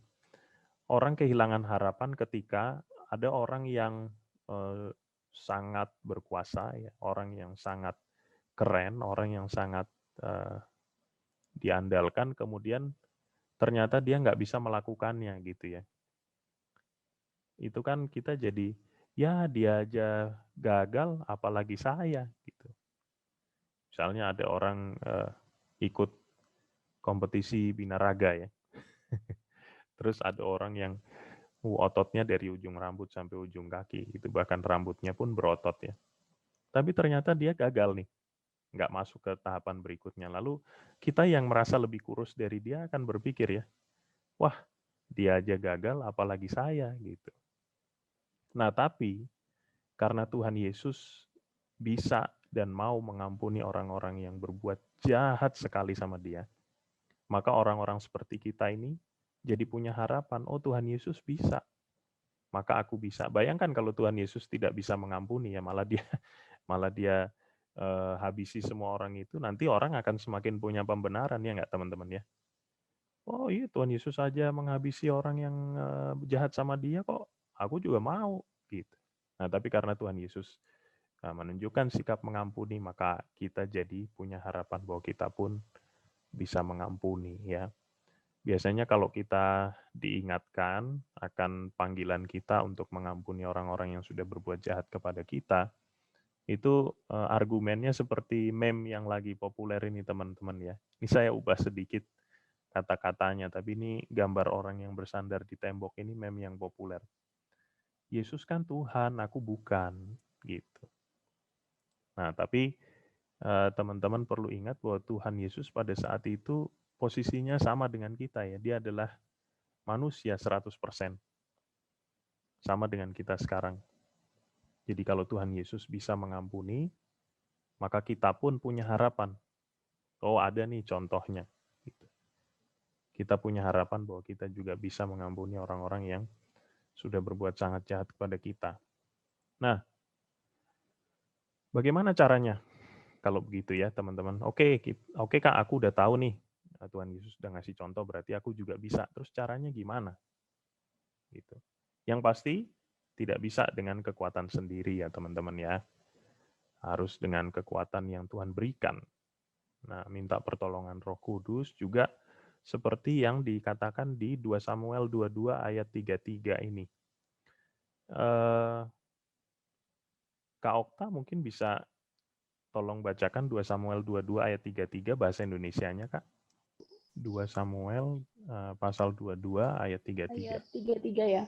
orang kehilangan harapan ketika ada orang yang sangat berkuasa, ya, orang yang sangat keren, orang yang sangat diandalkan, kemudian ternyata dia nggak bisa melakukannya gitu ya. Itu kan kita jadi, ya dia aja gagal, apalagi saya gitu. Misalnya ada orang ikut kompetisi binaraga ya. Terus ada orang yang ototnya dari ujung rambut sampai ujung kaki, itu bahkan rambutnya pun berotot ya. Tapi ternyata dia gagal nih, nggak masuk ke tahapan berikutnya. Lalu kita yang merasa lebih kurus dari dia akan berpikir ya, wah dia aja gagal, apalagi saya gitu. Nah tapi karena Tuhan Yesus bisa dan mau mengampuni orang-orang yang berbuat jahat sekali sama dia, maka orang-orang seperti kita ini jadi punya harapan, oh Tuhan Yesus bisa, maka aku bisa. Bayangkan kalau Tuhan Yesus tidak bisa mengampuni ya, malah dia habisi semua orang itu, nanti orang akan semakin punya pembenaran, ya nggak teman-teman ya? Oh iya, Tuhan Yesus saja menghabisi orang yang jahat sama dia kok, aku juga mau gitu. Nah, tapi karena Tuhan Yesus menunjukkan sikap mengampuni, maka kita jadi punya harapan bahwa kita pun bisa mengampuni ya. Biasanya kalau kita diingatkan akan panggilan kita untuk mengampuni orang-orang yang sudah berbuat jahat kepada kita, itu argumennya seperti meme yang lagi populer ini teman-teman ya. Ini saya ubah sedikit kata-katanya, tapi ini gambar orang yang bersandar di tembok, ini meme yang populer. Yesus kan Tuhan, aku bukan, gitu. Nah, tapi teman-teman perlu ingat bahwa Tuhan Yesus pada saat itu posisinya sama dengan kita ya. Dia adalah manusia 100%. Sama dengan kita sekarang. Jadi kalau Tuhan Yesus bisa mengampuni, maka kita pun punya harapan. Oh, ada nih contohnya. Gitu. Kita punya harapan bahwa kita juga bisa mengampuni orang-orang yang sudah berbuat sangat jahat kepada kita. Nah, bagaimana caranya? Kalau begitu ya teman-teman. Oke Kak, aku udah tahu nih. Tuhan Yesus udah ngasih contoh, berarti aku juga bisa. Terus caranya gimana? Gitu. Yang pasti tidak bisa dengan kekuatan sendiri ya teman-teman ya. Harus dengan kekuatan yang Tuhan berikan. Nah, minta pertolongan Roh Kudus juga seperti yang dikatakan di 2 Samuel 22 ayat 33 ini. Kak Okta mungkin bisa tolong bacakan 2 Samuel 22 ayat 33 bahasa Indonesianya, Kak. 2 Samuel pasal 22 ayat 33. Ayat 33 ya.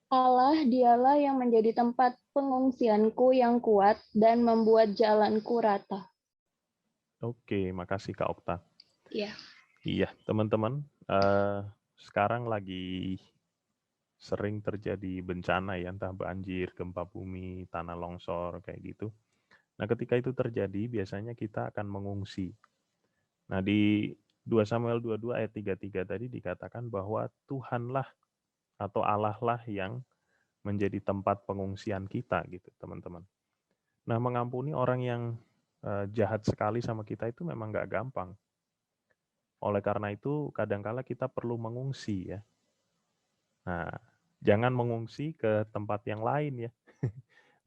Allah dialah yang menjadi tempat pengungsianku yang kuat dan membuat jalanku rata. Oke, makasih Kak Okta. Iya. Iya, teman-teman. Sekarang lagi sering terjadi bencana ya, entah banjir, gempa bumi, tanah longsor, kayak gitu. Nah, ketika itu terjadi, biasanya kita akan mengungsi. Nah, di 2 Samuel 22 ayat 33 tadi dikatakan bahwa Tuhanlah atau Allah lah yang menjadi tempat pengungsian kita, gitu, teman-teman. Nah, mengampuni orang yang jahat sekali sama kita itu memang nggak gampang. Oleh karena itu, kadangkala kita perlu mengungsi ya. Nah, jangan mengungsi ke tempat yang lain ya.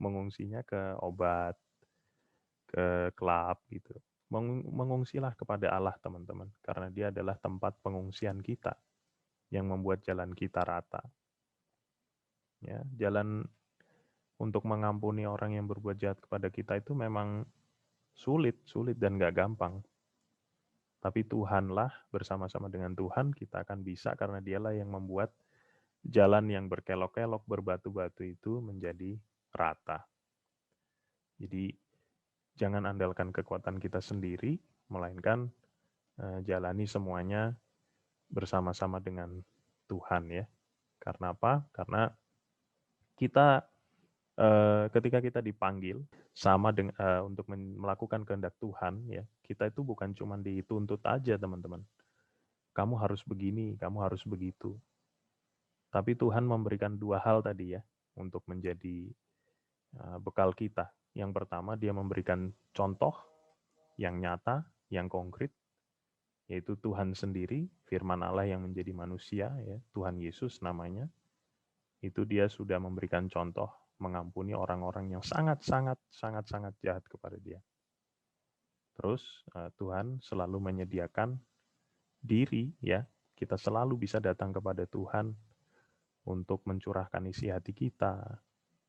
Mengungsinya ke obat, ke klub gitu. Mengungsilah kepada Allah teman-teman. Karena dia adalah tempat pengungsian kita. Yang membuat jalan kita rata. Ya, jalan untuk mengampuni orang yang berbuat jahat kepada kita itu memang sulit dan gak gampang. Tapi Tuhanlah, bersama-sama dengan Tuhan kita akan bisa karena dialah yang membuat jalan yang berkelok-kelok, berbatu-batu itu menjadi rata. Jadi jangan andalkan kekuatan kita sendiri, melainkan jalani semuanya bersama-sama dengan Tuhan ya. Karena apa? Karena kita ketika kita dipanggil sama dengan untuk melakukan kehendak Tuhan ya, kita itu bukan cuma dituntut aja teman-teman. Kamu harus begini, kamu harus begitu. Tapi Tuhan memberikan 2 hal tadi ya, untuk menjadi bekal kita. Yang pertama, dia memberikan contoh yang nyata, yang konkret, yaitu Tuhan sendiri, firman Allah yang menjadi manusia, ya, Tuhan Yesus namanya. Itu dia sudah memberikan contoh, mengampuni orang-orang yang sangat-sangat jahat kepada dia. Terus Tuhan selalu menyediakan diri, ya, kita selalu bisa datang kepada Tuhan untuk mencurahkan isi hati kita.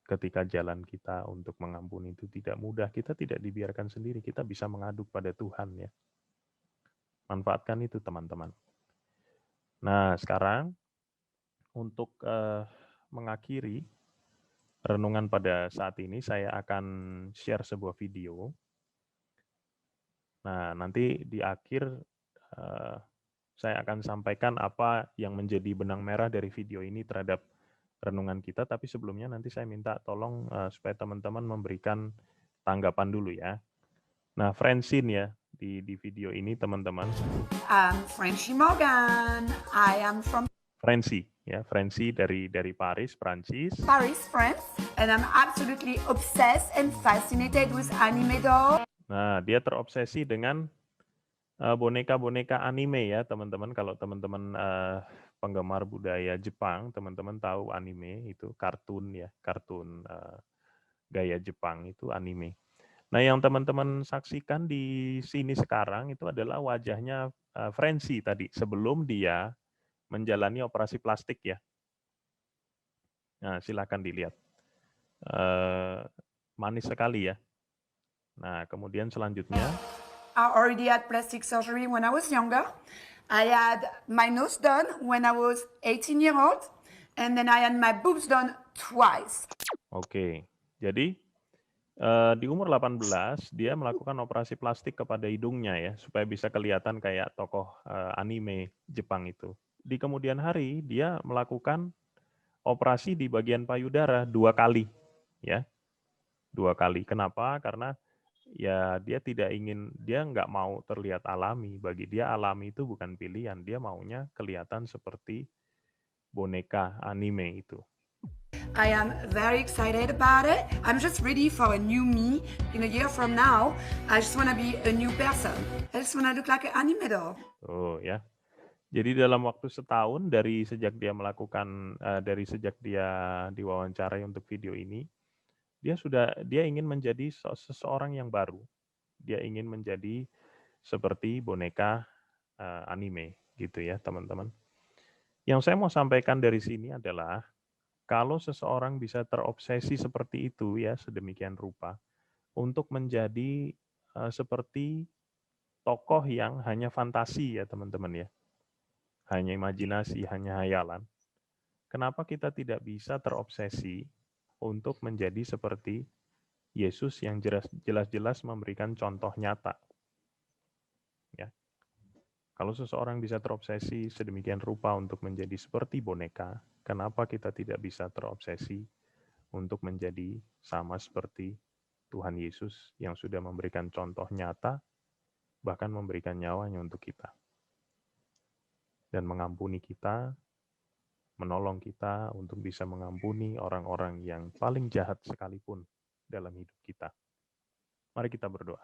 Ketika jalan kita untuk mengampuni itu tidak mudah, kita tidak dibiarkan sendiri, kita bisa mengadu pada Tuhan ya. Manfaatkan itu teman-teman. Nah, sekarang untuk mengakhiri renungan pada saat ini, saya akan share sebuah video. Nah, nanti di akhir saya akan sampaikan apa yang menjadi benang merah dari video ini terhadap renungan kita, tapi sebelumnya nanti saya minta tolong supaya teman-teman memberikan tanggapan dulu ya. Nah, Francine ya, di video ini teman-teman. I'm Francine Morgan. I am from... Francie, ya, Francie dari Paris, Prancis. Paris, France, and I'm absolutely obsessed and fascinated with anime doll. Nah, dia terobsesi dengan boneka-boneka anime ya, teman-teman. Kalau teman-teman penggemar budaya Jepang, teman-teman tahu anime itu kartun ya, kartun gaya Jepang itu anime. Nah, yang teman-teman saksikan di sini sekarang itu adalah wajahnya Francie tadi sebelum dia menjalani operasi plastik ya. Nah, silakan dilihat. Manis sekali ya. Nah, kemudian selanjutnya. I already had plastic surgery when I was younger. I had my nose done when I was 18 years old. And then I had my boobs done twice. Oke, jadi di umur 18 dia melakukan operasi plastik kepada hidungnya ya, supaya bisa kelihatan kayak tokoh anime Jepang itu. Di kemudian hari dia melakukan operasi di bagian payudara 2 kali ya. 2 kali. Kenapa? Karena ya dia nggak mau terlihat alami. Bagi dia alami itu bukan pilihan, dia maunya kelihatan seperti boneka anime itu. I am very excited about it. I'm just ready for a new me. In a year from now, I just want to be a new person. I just want to look like an anime doll. Oh ya. Jadi dalam waktu setahun dari sejak dia diwawancarai untuk video ini, dia ingin menjadi seseorang yang baru. Dia ingin menjadi seperti boneka anime gitu ya, teman-teman. Yang saya mau sampaikan dari sini adalah kalau seseorang bisa terobsesi seperti itu ya, sedemikian rupa, untuk menjadi seperti tokoh yang hanya fantasi ya teman-teman ya, hanya imajinasi, hanya hayalan. Kenapa kita tidak bisa terobsesi untuk menjadi seperti Yesus yang jelas-jelas memberikan contoh nyata? Ya. Kalau seseorang bisa terobsesi sedemikian rupa untuk menjadi seperti boneka, kenapa kita tidak bisa terobsesi untuk menjadi sama seperti Tuhan Yesus yang sudah memberikan contoh nyata, bahkan memberikan nyawanya untuk kita. Dan mengampuni kita, menolong kita untuk bisa mengampuni orang-orang yang paling jahat sekalipun dalam hidup kita. Mari kita berdoa.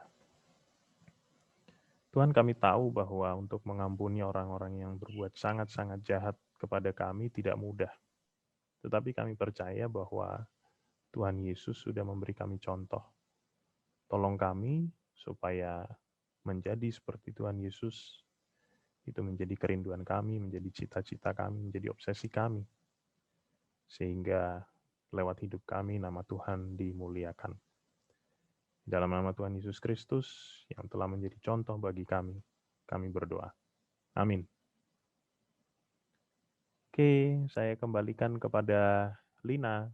Tuhan, kami tahu bahwa untuk mengampuni orang-orang yang berbuat sangat-sangat jahat kepada kami tidak mudah. Tetapi kami percaya bahwa Tuhan Yesus sudah memberi kami contoh. Tolong kami supaya menjadi seperti Tuhan Yesus, itu menjadi kerinduan kami, menjadi cita-cita kami, menjadi obsesi kami. Sehingga lewat hidup kami nama Tuhan dimuliakan. Dalam nama Tuhan Yesus Kristus yang telah menjadi contoh bagi kami berdoa. Amin. Oke, saya kembalikan kepada Lina.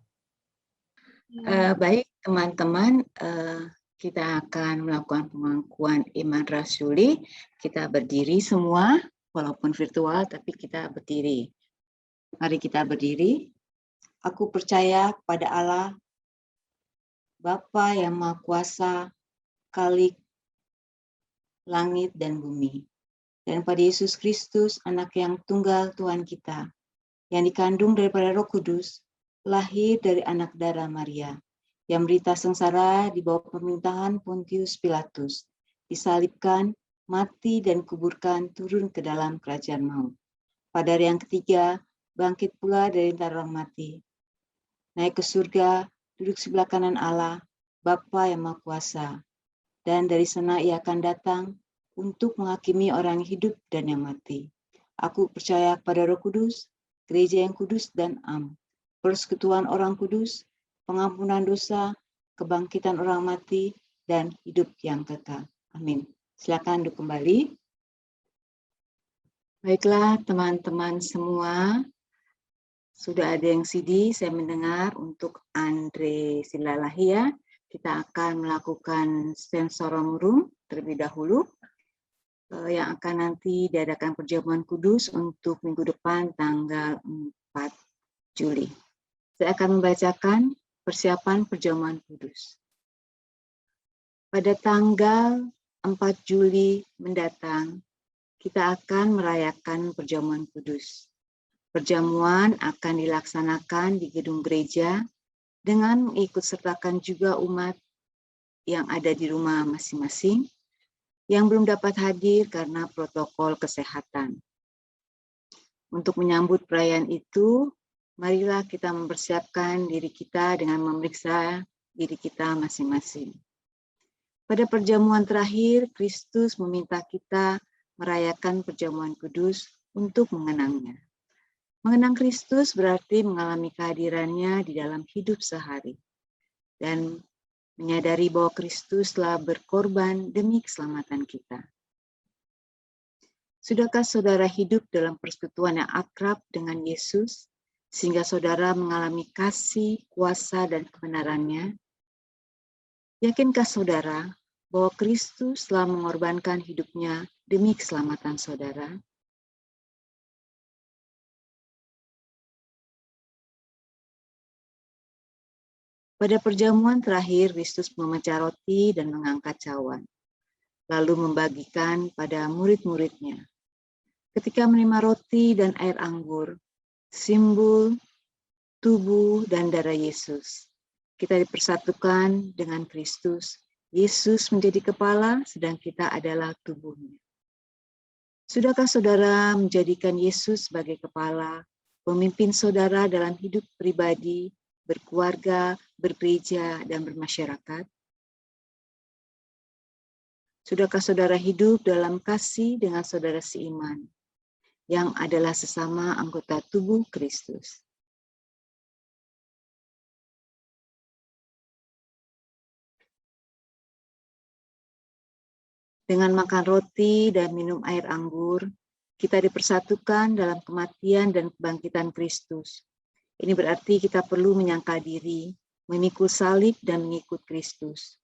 Baik teman-teman, kita akan melakukan pengakuan iman rasuli. Kita berdiri semua, walaupun virtual, tapi kita berdiri. Mari kita berdiri. Aku percaya pada Allah, Bapa yang Maha Kuasa, Khalik langit dan bumi, dan pada Yesus Kristus, Anak yang tunggal Tuhan kita, yang dikandung daripada Roh Kudus, lahir dari anak darah Maria, yang menderita sengsara di bawah pemerintahan Pontius Pilatus, disalibkan, mati dan kuburkan, turun ke dalam kerajaan maut. Pada hari yang ketiga, bangkit pula dari antara orang mati, naik ke surga, duduk sebelah kanan Allah, Bapa yang Maha Kuasa, dan dari sana ia akan datang untuk menghakimi orang yang hidup dan yang mati. Aku percaya pada Roh Kudus, gereja yang kudus dan am, persekutuan orang kudus, pengampunan dosa, kebangkitan orang mati, dan hidup yang kekal. Amin. Silakan duduk kembali. Baiklah teman-teman semua, sudah ada yang CD, saya mendengar untuk Andre Silalahia. Kita akan melakukan sensorum room terlebih dahulu, yang akan nanti diadakan perjamuan kudus untuk minggu depan tanggal 4 Juli. Saya akan membacakan persiapan perjamuan kudus. Pada tanggal 4 Juli mendatang, kita akan merayakan perjamuan kudus. Perjamuan akan dilaksanakan di gedung gereja dengan mengikutsertakan juga umat yang ada di rumah masing-masing yang belum dapat hadir karena protokol kesehatan. Untuk menyambut perayaan itu, marilah kita mempersiapkan diri kita dengan memeriksa diri kita masing-masing. Pada perjamuan terakhir, Kristus meminta kita merayakan perjamuan kudus untuk mengenangnya. Mengenang Kristus berarti mengalami kehadirannya di dalam hidup sehari dan menyadari bahwa Kristus telah berkorban demi keselamatan kita. Sudahkah saudara hidup dalam persekutuan yang akrab dengan Yesus sehingga saudara mengalami kasih, kuasa, dan kebenarannya? Yakinkah saudara bahwa Kristus telah mengorbankan hidupnya demi keselamatan saudara? Pada perjamuan terakhir, Kristus memecah roti dan mengangkat cawan, lalu membagikan pada murid-muridnya. Ketika menerima roti dan air anggur, simbol tubuh dan darah Yesus, kita dipersatukan dengan Kristus. Yesus menjadi kepala, sedang kita adalah tubuhnya. Sudahkah saudara menjadikan Yesus sebagai kepala, pemimpin saudara dalam hidup pribadi, berkeluarga, bergereja, dan bermasyarakat? Sudahkah saudara hidup dalam kasih dengan saudara seiman, yang adalah sesama anggota tubuh Kristus? Dengan makan roti dan minum air anggur, kita dipersatukan dalam kematian dan kebangkitan Kristus. Ini berarti kita perlu menyangkal diri, memikul salib dan mengikut Kristus.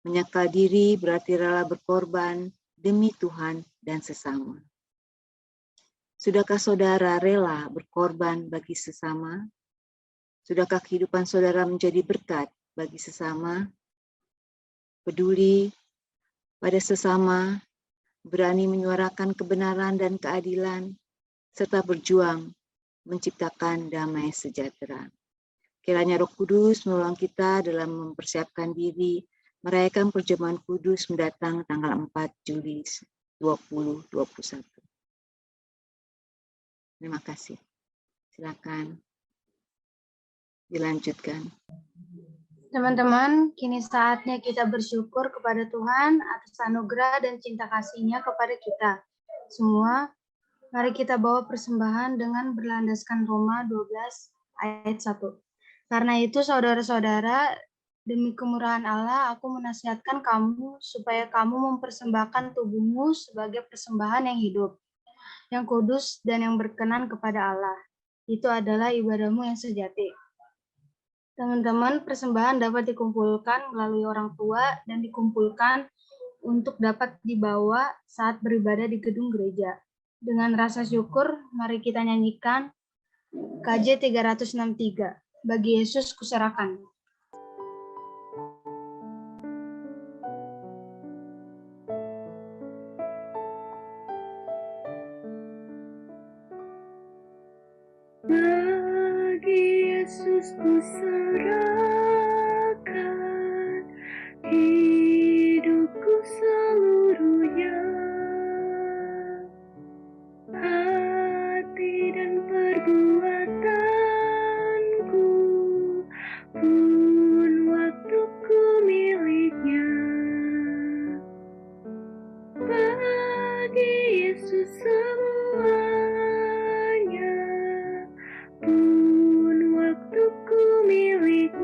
Menyangkal diri berarti rela berkorban demi Tuhan dan sesama. Sudahkah saudara rela berkorban bagi sesama? Sudahkah kehidupan saudara menjadi berkat bagi sesama? Peduli pada sesama, berani menyuarakan kebenaran dan keadilan, serta berjuang menciptakan damai sejahtera. Kiranya Roh Kudus menolong kita dalam mempersiapkan diri merayakan perjamuan kudus mendatang tanggal 4 Juli 2021. Terima kasih. Silakan dilanjutkan. Teman-teman, kini saatnya kita bersyukur kepada Tuhan atas anugerah dan cinta kasih-Nya kepada kita. Semua, mari kita bawa persembahan dengan berlandaskan Roma 12 ayat 1. Karena itu, saudara-saudara, demi kemurahan Allah, aku menasihatkan kamu supaya kamu mempersembahkan tubuhmu sebagai persembahan yang hidup, yang kudus, dan yang berkenan kepada Allah. Itu adalah ibadahmu yang sejati. Teman-teman, persembahan dapat dikumpulkan melalui orang tua dan dikumpulkan untuk dapat dibawa saat beribadah di gedung gereja. Dengan rasa syukur, mari kita nyanyikan KJ 363, Bagi Yesus Kuserahkan. Bagi Yesus kuserahkan hidupku seluruhnya, hati dan perbuatanku pun waktuku miliknya. Bagi Yesus semuanya pun waktuku miliknya.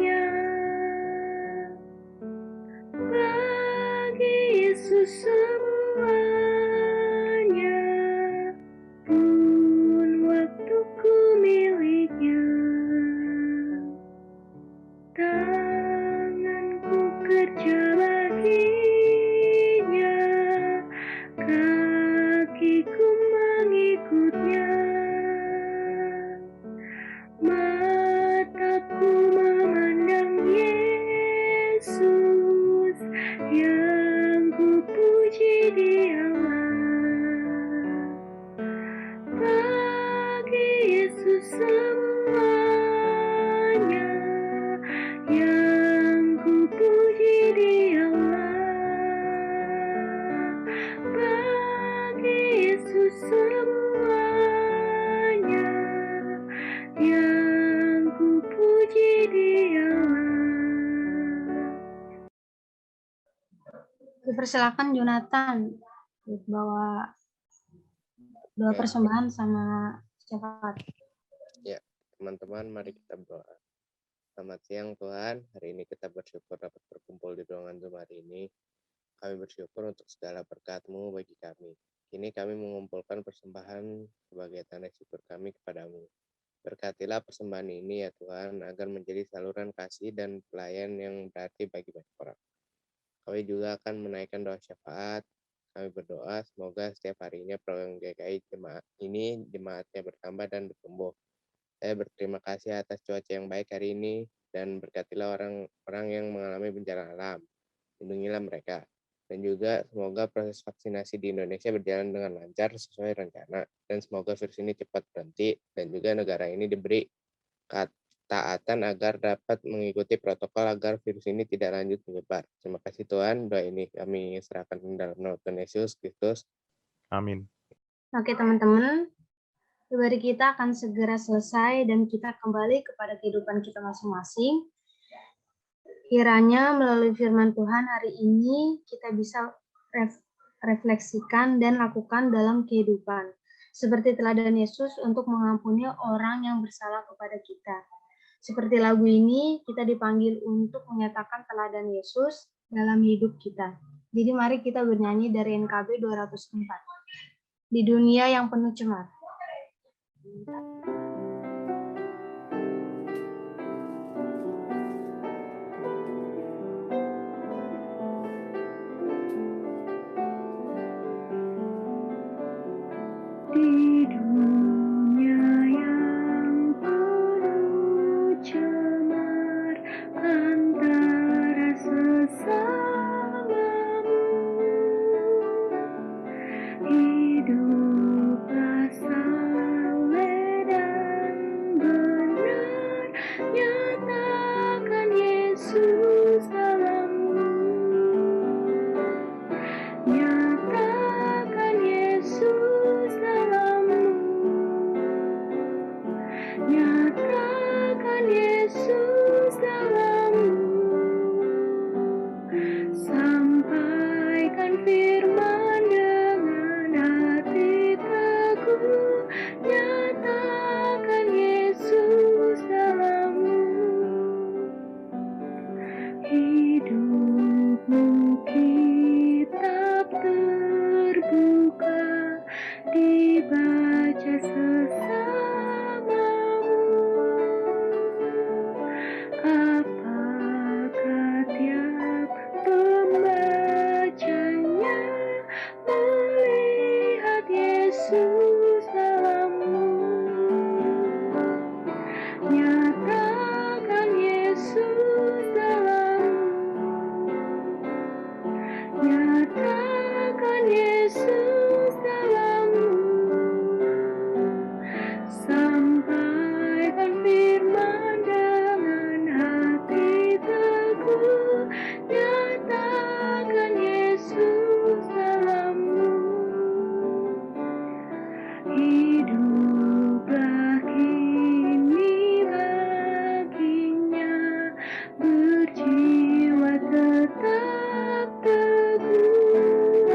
Yesus semuanya, yang ku puji Dialah. Bagi Yesus semuanya, yang ku puji Dialah. Dipersilakan Jonathan bawa doa persembahan sama syafaat. Ya, teman-teman, mari kita berdoa. Selamat siang Tuhan, hari ini kita bersyukur dapat berkumpul di ruangan Zoom hari ini. Kami bersyukur untuk segala berkat-Mu bagi kami. Kini kami mengumpulkan persembahan sebagai tanda syukur kami kepadamu. Berkatilah persembahan ini ya Tuhan, agar menjadi saluran kasih dan pelayan yang berarti bagi banyak orang. Kami juga akan menaikkan doa syafaat. Kami berdoa semoga setiap harinya program GKI jemaat ini jemaatnya bertambah dan bertumbuh. Saya berterima kasih atas cuaca yang baik hari ini dan berkatilah orang-orang yang mengalami bencana alam. Lindungilah mereka. Dan juga semoga proses vaksinasi di Indonesia berjalan dengan lancar sesuai rencana. Dan semoga virus ini cepat berhenti dan juga negara ini diberi ketaatan agar dapat mengikuti protokol agar virus ini tidak lanjut menyebar. Terima kasih Tuhan, doa ini kami serahkan dalam nama Tuhan Yesus Kristus. Amin. Oke teman-teman, ibadah kita akan segera selesai dan kita kembali kepada kehidupan kita masing-masing. Kiranya melalui firman Tuhan hari ini kita bisa refleksikan dan lakukan dalam kehidupan. Seperti teladan Yesus untuk mengampuni orang yang bersalah kepada kita. Seperti lagu ini, kita dipanggil untuk menyatakan teladan Yesus dalam hidup kita. Jadi mari kita bernyanyi dari NKB 204. Di dunia yang penuh cemar. Di dunia yang penuh cemar antara sesamamu, hiduplah saleh dan benar, nyatakan Yesus dalammu, nyatakan Yesus dalammu, nyatakan Yesus dalammu, sampaikan firman dengan hati teguh, nyatakan Yesus dalammu, hidupmu kitab terbuka, dibaca sesamamu. Apakah tiap pembacanya melihat Yesus dalammu, nyatakan Yesus dalammu, nyatakan Yesus dalammu, sampaikan firman dengan hati teguh, nyatakan Yesus dalammu, hiduplah kini baginya, berjiwa tetap teguh,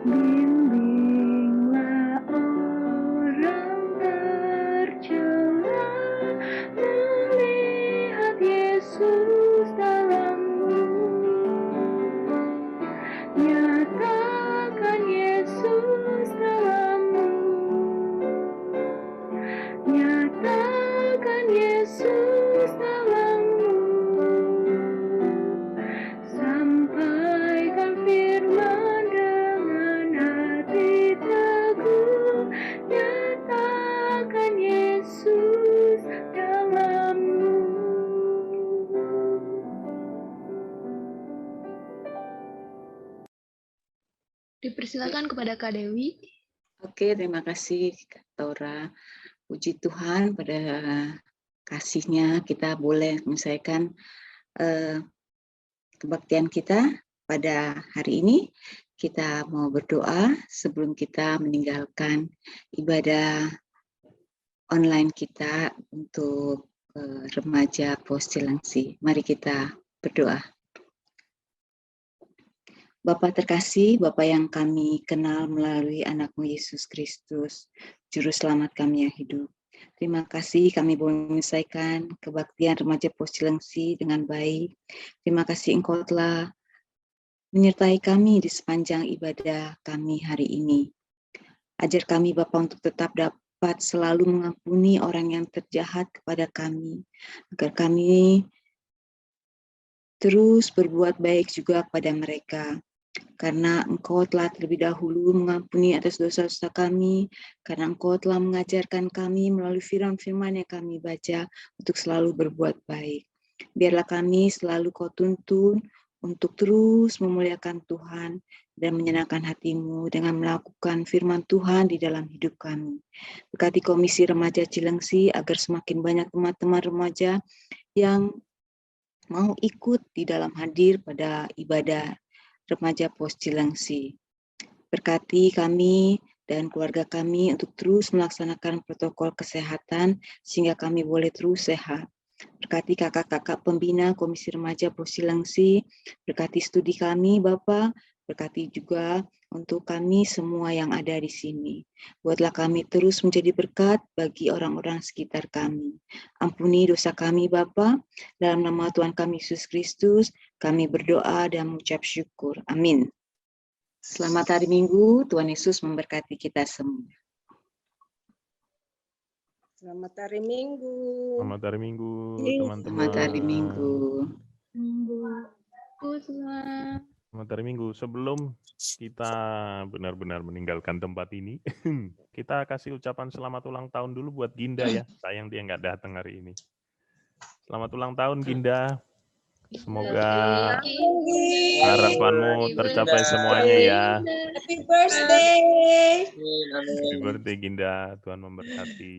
bimbinglah orang tercela, melihat Yesus dalammu, nyatakan Yesus dalammu, nyatakan Yesus dalammu, sampaikan firman dengan hati teguh, nyatakan Yesus dalammu. Dipersilakan kepada Kak Dewi. Oke, terima kasih Kak Tora. Puji Tuhan, pada kasih-Nya kita boleh menyelesaikan kebaktian kita pada hari ini. Kita mau berdoa sebelum kita meninggalkan ibadah online kita untuk remaja Pos Cilengsi. Mari kita berdoa. Bapa terkasih, Bapa yang kami kenal melalui anak-Mu Yesus Kristus, Juru Selamat kami yang hidup. Terima kasih kami boleh menyelesaikan kebaktian remaja Pos Cilengsi dengan baik. Terima kasih Engkau telah menyertai kami di sepanjang ibadah kami hari ini. Ajar kami Bapa untuk tetap dapat selalu mengampuni orang yang terjahat kepada kami, agar kami terus berbuat baik juga kepada mereka. Karena Engkau telah terlebih dahulu mengampuni atas dosa-dosa kami, karena Engkau telah mengajarkan kami melalui firman-firman yang kami baca untuk selalu berbuat baik. Biarlah kami selalu Kau tuntun untuk terus memuliakan Tuhan dan menyenangkan hati-Mu dengan melakukan firman Tuhan di dalam hidup kami. Berkati Komisi Remaja Cilengsi agar semakin banyak teman-teman remaja yang mau ikut di dalam hadir pada ibadah Remaja Pos Cilengsi. Berkati kami dan keluarga kami untuk terus melaksanakan protokol kesehatan sehingga kami boleh terus sehat. Berkati kakak-kakak pembina Komisi Remaja Pos Cilengsi, berkati studi kami Bapak, berkati juga untuk kami semua yang ada di sini. Buatlah kami terus menjadi berkat bagi orang-orang sekitar kami. Ampuni dosa kami Bapa, dalam nama Tuhan kami Yesus Kristus, kami berdoa dan mengucap syukur. Amin. Selamat hari Minggu, Tuhan Yesus memberkati kita semua. Selamat hari Minggu. Selamat hari Minggu, teman-teman. Selamat hari Minggu. Selamat hari Minggu. Sebelum kita benar-benar meninggalkan tempat ini, kita kasih ucapan selamat ulang tahun dulu buat Ginda ya. Sayang dia nggak datang hari ini. Selamat ulang tahun Ginda. Semoga harapanmu tercapai semuanya ya. Happy birthday. Happy birthday Ginda. Tuhan memberkati.